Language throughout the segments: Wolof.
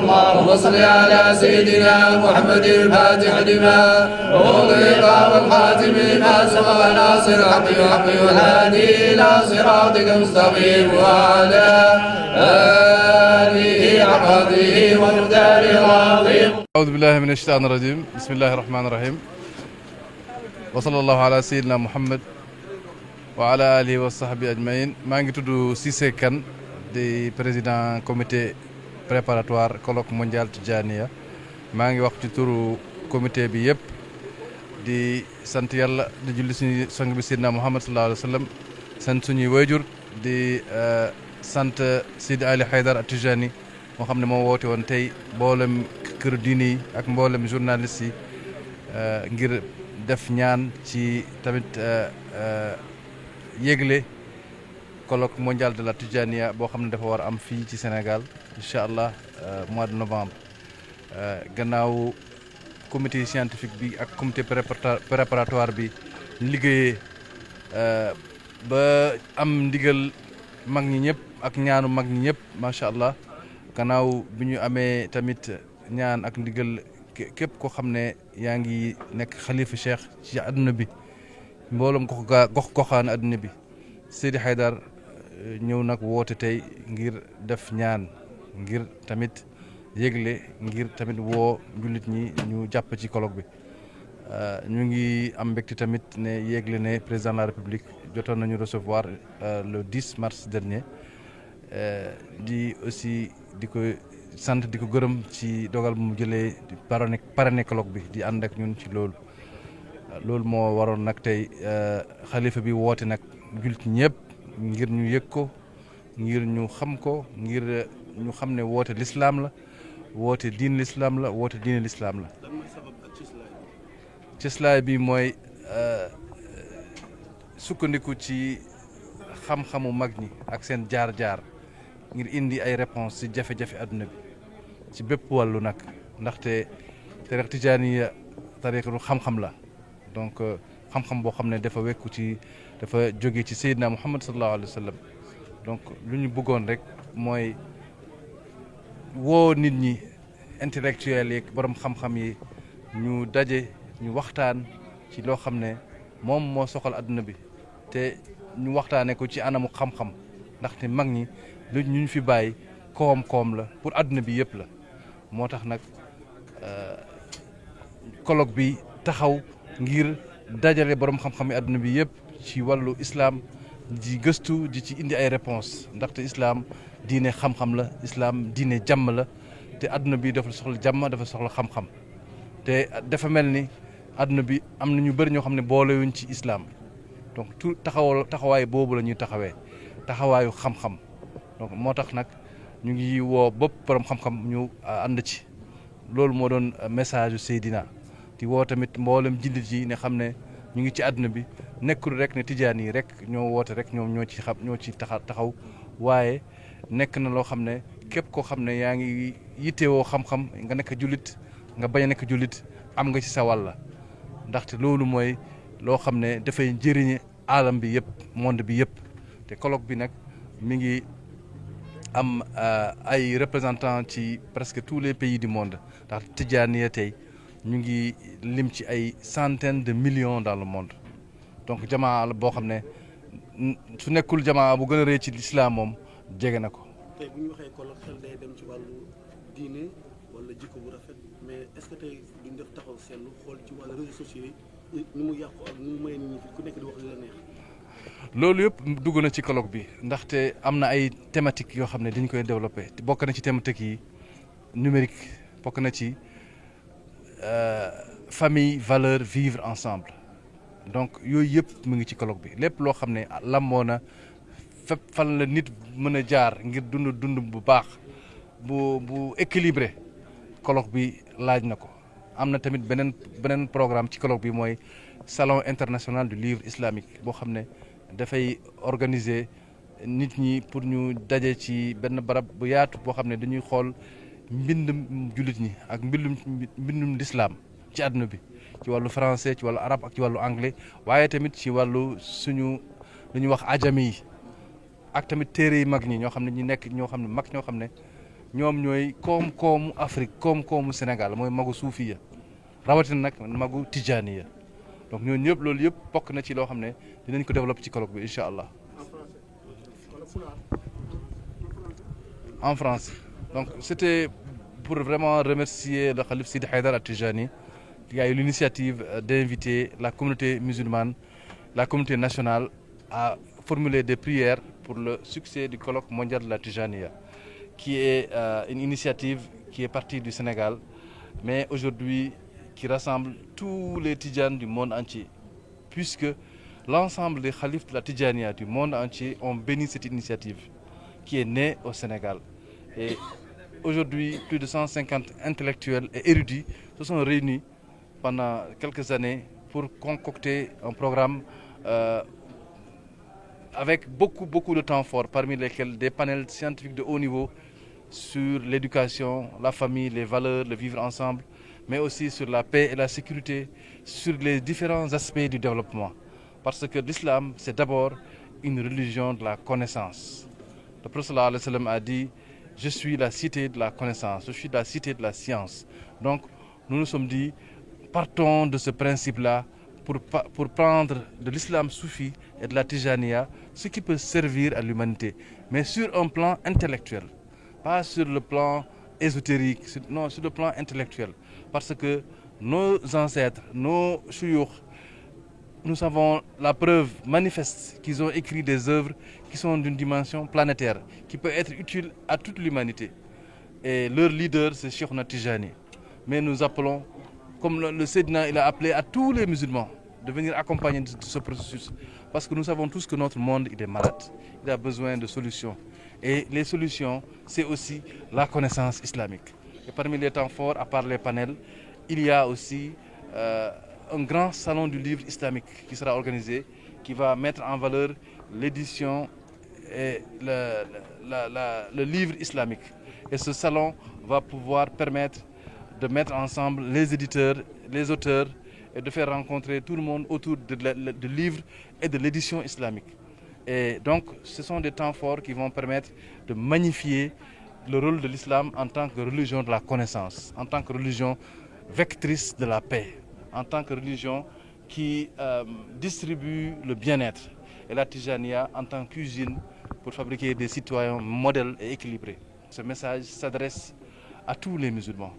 اللهم صل على سيدنا محمد الفاتح لما أغلق والخاتم لما سبق ناصر الحق بالحق والهادي إلى صراطك المستقيم وعلى آله حق قدره ومقداره العظيم. أعوذ بالله من الشيطان الرجيم. بسم الله الرحمن الرحيم. وصلى الله على سيدنا محمد وعلى آله وصحبه أجمعين. maa ngi tudd Cissé Kane di président comité préparatoire colloque mondial Tidjaniya. maa ngi wax ci turu comité bi yëpp di sant yàlla di julli suñu sang bi Seydina Muhammad sallallahu alayhi wa sallam sant suñuy wayjur di sant Sidi Ali Haydara Tidjani moo xam ne moo woote woon tey mboolem kër diine yi ak mboolem journaliste yi ngir def ñaan ci tamit yégle colloque mondial de la Tidjaniya boo xam ne dafa war a am fii ci Sénégal incha allah mois de novembre gannaaw comité scientifique bi ak comité préparatoire bi liggéeyee ba am ndigal mag ñi ñëpp ak ñaanu mag ñi ñëpp macha allah gannaaw bi ñu amee tamit ñaan ak ndigal képp koo xam ne yaa ngi nekk xalifa cheikh ci àdduna bi mbooloom goxaan àdduna bi Seydi Haydar ñëw nag woote tey ngir def ñaan ngir tamit yégle ngir tamit woo jullit ñi ñu jàpp ci colloque bi ñu ngi am mbégte tamit ne yégle ne président de la république jotoon nañu recevoir le 10 mars dernier di aussi di ko sant di ko gërëm ci dogal bu mu jëlee di parrainer colloque bi di ànd ak ñun ci loolu moo waroon nag tey xalifa bi woote nag jullit ñëpp ngir ñu yëg ko ngir ñu xam ko ngir ñu xam ne woote lislaam la woote diin lislaam la woote diine lislaam la cëslaay bi mooy sukkandiku ci xam-xamu mag ñi ak seen jaar-jaar ngir indi ay réponse ci jafe-jafe àdduna bi ci bépp wàllu nag ndaxte tariqa tijaaniya tariqa xam-xam la donc xam-xam boo xam ne dafa wekku ci dafa jóge ci Seydina Muhammad sallallahu alayhi wa sallam donc lu ñu bëggoon rek mooy woo nit ñi intellectuels yi borom xam-xam yi ñu daje ñu waxtaan ci loo xam ne moom moo soxal àdduna bi te ñu waxtaanee ko ci anamu xam-xam ndaxte mag ñi lu ñu fi bàyyi koom-koom la pour àdduna bi yëpp la moo tax nag colloque bi taxaw ngir dajale borom xam-xam yi àdduna bi yëpp ci wàllu islam di gëstu di ci indi ay réponse ndaxte islam diine xam-xam la islam diine jàmm la te àdduna bi dafa soxla jàmm dafa soxla xam-xam te dafa mel ni àdduna bi am na ñu bëri ñoo xam ne boolewuñ ci islam donc tout taxawaay boobu la ñuy taxawee taxawaayu xam-xam donc moo tax nag ñu ngi woo bopp borom xam-xam ñu ànd ci loolu moo doon message yu Seydina di woo tamit mboolem jullit yi ne xam ne ñu ngi ci àdduna bi nekkul rek ne tijaan yi rek ñoo woote rek ñoom ñoo ci taxaw waaye nekk na loo xam ne képp koo xam ne yaa ngi yittewoo xam-xam nga nekk jullit nga bañ a nekk jullit am nga ci sa wàll ndaxte loolu mooy loo xam ne dafay njëriñe alam bi yëpp monde bi yëpp te colloque bi nag mi ngi am ay représentants ci presque tous les pays du monde ndax tijaaniya tey ñu ngi lim ci ay centaines de millions dans le monde donc jamaa la boo xam ne su nekkul jamaa bu gën a rëy ci lislaam moom jege na ko. tey bu ñu waxee colloque xel day dem ci wàllu diine wala jikko bu rafet mais est-ce que tey duñ def taxaw seetlu xool ci wàllu réseaux sociaux yi ni mu yàqu ak ni mu may nit ñi ku nekk di wax li la neex. loolu yëpp dugg na ci colloque bi ndaxte am na ay thématiques yoo xam ne dañ koy développé bokk na ci thématiques yi numérique bokk na ci famille valeur vivre ensemble donc yooyu yëpp mu ngi ci colloque bi lépp loo xam ne lamboo na fépp fan la nit mën a jaar ngir dund bu baax bu équilibré colloque bi laaj na ko. am na tamit beneen programme ci colloque bi mooy salon international du livre islamique boo xam ne dafay organiser nit ñi pour ñu daje ci benn barab bu yaatu boo xam ne dañuy xool mbindum jullit ñi ak mbindum lislaam ci àdduna bi ci wàllu français ci wàllu arabe ak ci wàllu anglais waaye tamit ci wàllu suñu lu ñuy wax ajami yi ak tamit téere yi mag ñi ñoo xam ne ñi nekk ñoo xam ne mag ñoo xam ne ñoom ñooy koom-koomu Afrique koom-koomu Sénégal mooy magu suufiya rawatina nag magu tijaaniya donc ñooñu ñëpp loolu yëpp bokk na ci loo xam ne dinañ ko développer ci colloque bi incha allah en France. Donc c'était pour vraiment remercier le Khalif Sidi Haïdar At-Tijani qui a eu l'initiative d'inviter la communauté musulmane, la communauté nationale à formuler des prières pour le succès du colloque mondial de la Tijaniya, qui est une initiative qui est partie du Sénégal, mais aujourd'hui qui rassemble tous les Tidjanes du monde entier, puisque l'ensemble des khalifs de la Tijaniya du monde entier ont béni cette initiative qui est née au Sénégal. Et aujourd'hui, plus de 150 intellectuels et érudits se sont réunis pendant quelques années pour concocter un programme avec beaucoup de temps fort, parmi lesquels des panels scientifiques de haut niveau sur l'éducation, la famille, les valeurs, le vivre ensemble, mais aussi sur la paix et la sécurité, sur les différents aspects du développement. Parce que l'islam, c'est d'abord une religion de la connaissance. Le prophète sallallahu alayhi wa sallam a dit: je suis la cité de la connaissance, je suis la cité de la science. Donc nous nous sommes dit, partons de ce principe-là pour prendre de l'islam soufi et de la Tijaniya ce qui peut servir à l'humanité, mais sur un plan intellectuel, pas sur le plan ésotérique, non, sur le plan intellectuel. Parce que nos ancêtres, nos shuyukh, nous avons la preuve manifeste qu'ils ont écrit des œuvres qui sont d'une dimension planétaire, qui peut être utile à toute l'humanité. Et leur leader, c'est Cheikh Tijani. Mais nous appelons, comme le Sédina, il a appelé à tous les musulmans de venir accompagner ce processus. Parce que nous savons tous que notre monde, il est malade. Il a besoin de solutions. Et les solutions, c'est aussi la connaissance islamique. Et parmi les temps forts, à part les panels, il y a aussi un grand salon du livre islamique qui sera organisé, qui va mettre en valeur l'édition et le livre islamique. Et ce salon va pouvoir permettre de mettre ensemble les éditeurs, les auteurs et de faire rencontrer tout le monde autour du livre et de l'édition islamique. Et donc, ce sont des temps forts qui vont permettre de magnifier le rôle de l'islam en tant que religion de la connaissance, en tant que religion vectrice de la paix, en tant que religion qui distribue le bien-être, et la Tijaniya en tant qu'usine pour fabriquer des citoyens modèles et équilibrés. Ce message s'adresse à tous les musulmans.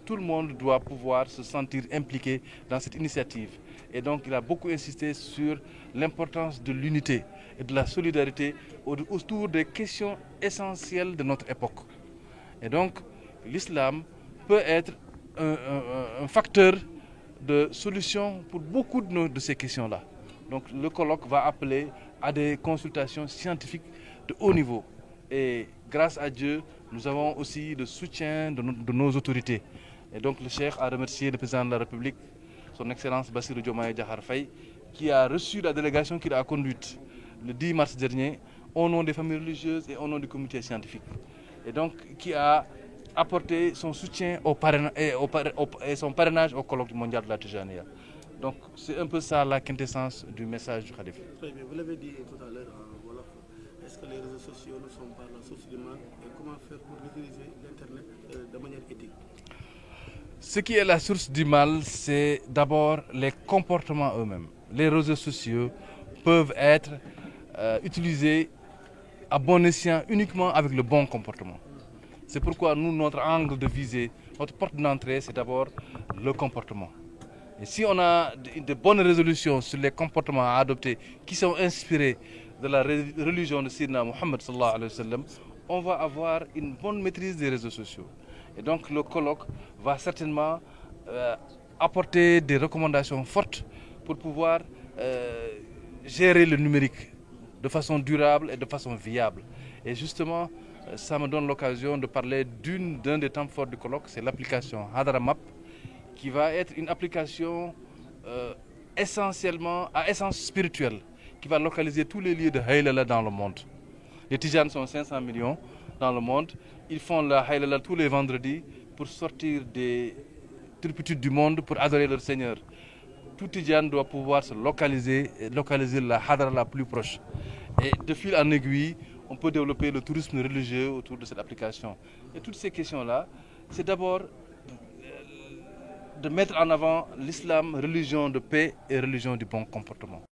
Tout le monde doit pouvoir se sentir impliqué dans cette initiative. Et donc il a beaucoup insisté sur l'importance de l'unité et de la solidarité autour des questions essentielles de notre époque. Et donc l'islam peut être un facteur de solution pour beaucoup de ces questions-là. Donc le colloque va appeler à des consultations scientifiques de haut niveau. Et grâce à Dieu, nous avons aussi le soutien de nos autorités. Et donc le Cheikh a remercié le président de la République, son Excellence Bassirou Diomaye Diakhar Faye, qui a reçu la délégation qu'il a conduite le 10 mars dernier au nom des familles religieuses et au nom du comité scientifique. Et donc qui a apporté son soutien et son parrainage au colloque mondial de la Tijaniya. Donc c'est un peu ça la quintessence du message du Khalif. Très bien, vous l'avez dit tout à l'heure en Wolof, est-ce que les réseaux sociaux ne sont pas la source du mal et comment faire pour utiliser l'Internet de manière éthique? Ce qui est la source du mal, c'est d'abord les comportements eux-mêmes. Les réseaux sociaux peuvent être utilisés à bon escient uniquement avec le bon comportement. C'est pourquoi nous, notre angle de visée, notre porte d'entrée, c'est d'abord le comportement. Et si on a de bonnes résolutions sur les comportements à adopter qui sont inspirés de la religion de Sayyidina Muhammad sallallahu alayhi wa sallam, on va avoir une bonne maîtrise des réseaux sociaux. Et donc le colloque va certainement apporter des recommandations fortes pour pouvoir gérer le numérique de façon durable et de façon viable. Et justement, ça me donne l'occasion de parler d'un des temps forts du colloque, c'est l'application Hadramap, qui va être une application essentiellement à essence spirituelle, qui va localiser tous les lieux de Haylala dans le monde. Les Tijanes sont 500 millions dans le monde. Ils font la Haylala tous les vendredis pour sortir des turpitudes du monde, pour adorer leur Seigneur. Tout Tijane doit pouvoir se localiser la Hadra la plus proche. Et de fil en aiguille, on peut développer le tourisme religieux autour de cette application. Et toutes ces questions-là, c'est d'abord de mettre en avant l'islam, religion de paix et religion du bon comportement.